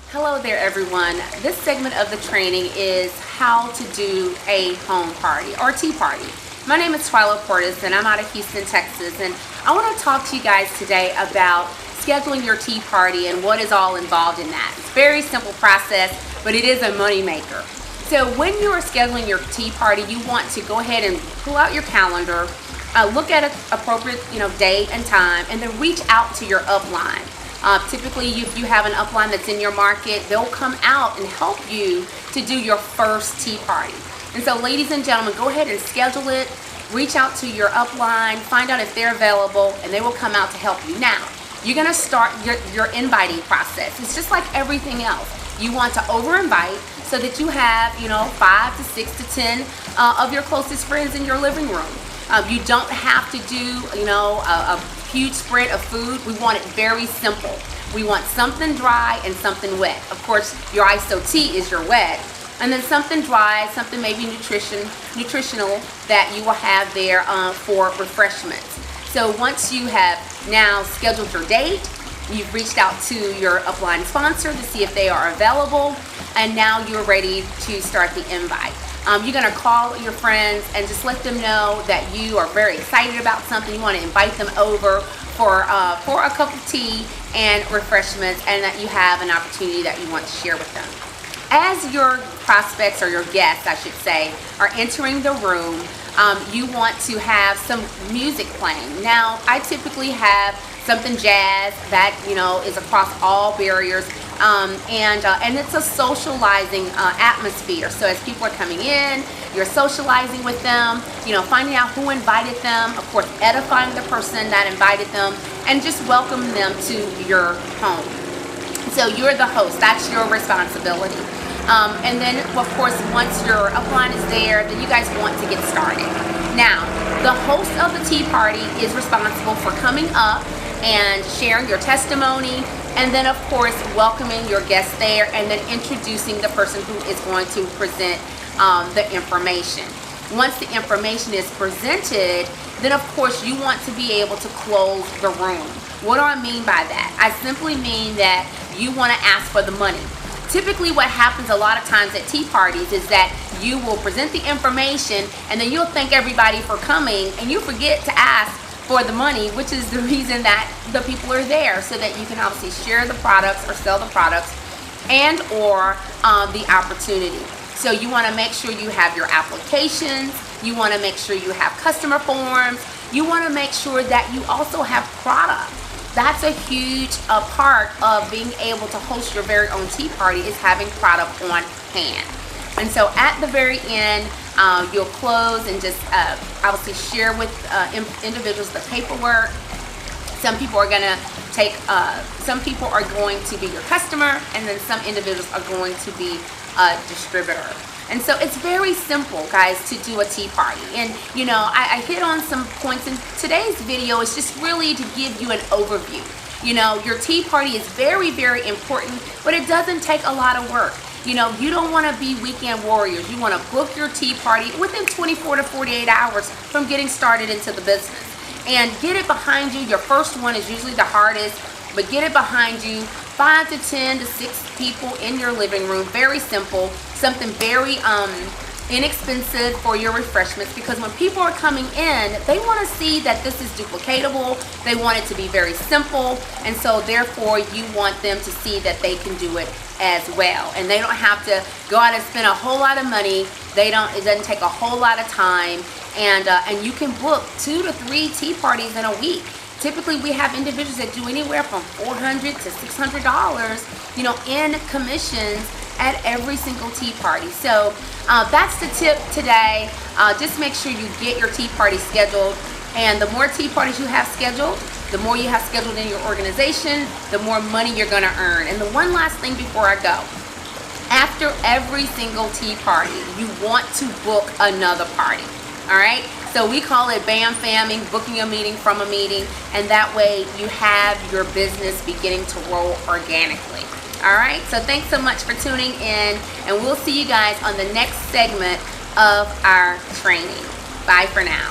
Hello there everyone. This segment of the training is how to do a home party or tea party. My name is Twila Portis and I'm out of Houston, Texas, and I want to talk to you guys today about scheduling your tea party and what is all involved in that. It's a very simple process, but it is a money maker. So when you are scheduling your tea party, you want to go ahead and pull out your calendar, look at an appropriate date and time, and then reach out to your upline. Typically, if you have an upline that's in your market, they'll come out and help you to do your first tea party. And so, ladies and gentlemen, go ahead and schedule it. Reach out to your upline, find out if they're available, and they will come out to help you. Now, you're going to start your inviting process. It's just like everything else. You want to over-invite so that you have, 5 to 6 to 10 of your closest friends in your living room. You don't have to do, a huge spread of food. We want it very simple. We want something dry and something wet. Of course, your IASO tea is your wet, and then something dry, something maybe nutritional that you will have there for refreshments. So once you have now scheduled your date, you've reached out to your upline sponsor to see if they are available, and now you're ready to start the invite. You're going to call your friends and just let them know that you are very excited about something. You want to invite them over for a cup of tea and refreshments, and that you have an opportunity that you want to share with them. As your prospects, or your guests I should say, are entering the room, you want to have some music playing. Now, I typically have something jazz that is across all barriers, and it's a socializing atmosphere. So as people are coming in, you're socializing with them, finding out who invited them, of course edifying the person that invited them, and just welcoming them to your home. So you're the host, that's your responsibility. And then of course once your upline is there, then you guys want to get started. Now, the host of the tea party is responsible for coming up and sharing your testimony, and then of course welcoming your guests there, and then introducing the person who is going to present the information. Once the information is presented, then of course you want to be able to close the room. What do I mean by that? I simply mean that you want to ask for the money. Typically what happens a lot of times at tea parties is that you will present the information and then you'll thank everybody for coming, and you forget to ask for the money, which is the reason that the people are there, so that you can obviously share the products or sell the products and or the opportunity. So you want to make sure you have your applications, you want to make sure you have customer forms, you want to make sure that you also have product. That's a huge part of being able to host your very own tea party, is having product on hand. And so at the very end, you'll close and just obviously share with individuals the paperwork. Some people are going to take, some people are going to be your customer, and then some individuals are going to be a distributor. And so it's very simple, guys, to do a tea party. And I hit on some points in today's video. It's just really to give you an overview. Your tea party is very, very important, but it doesn't take a lot of work. You don't want to be weekend warriors. You want to book your tea party within 24 to 48 hours from getting started into the business, and get it behind you. Your first one is usually the hardest, but get it behind you. 5 to 10 to 6 people in your living room. Very simple. Something very inexpensive for your refreshments, because when people are coming in, they want to see that this is duplicatable. They want it to be very simple, and so therefore you want them to see that they can do it as well, and they don't have to go out and spend a whole lot of money. It doesn't take a whole lot of time, and you can book 2 to 3 tea parties in a week. Typically, we have individuals that do anywhere from $400 to $600, in commissions at every single tea party. So that's the tip today. Just make sure you get your tea party scheduled, and the more tea parties you have scheduled, the more you have scheduled in your organization, the more money you're going to earn. And the one last thing before I go, after every single tea party, you want to book another party. All right? So we call it BAM famming, booking a meeting from a meeting, and that way you have your business beginning to roll organically. All right, so thanks so much for tuning in, and we'll see you guys on the next segment of our training. Bye for now.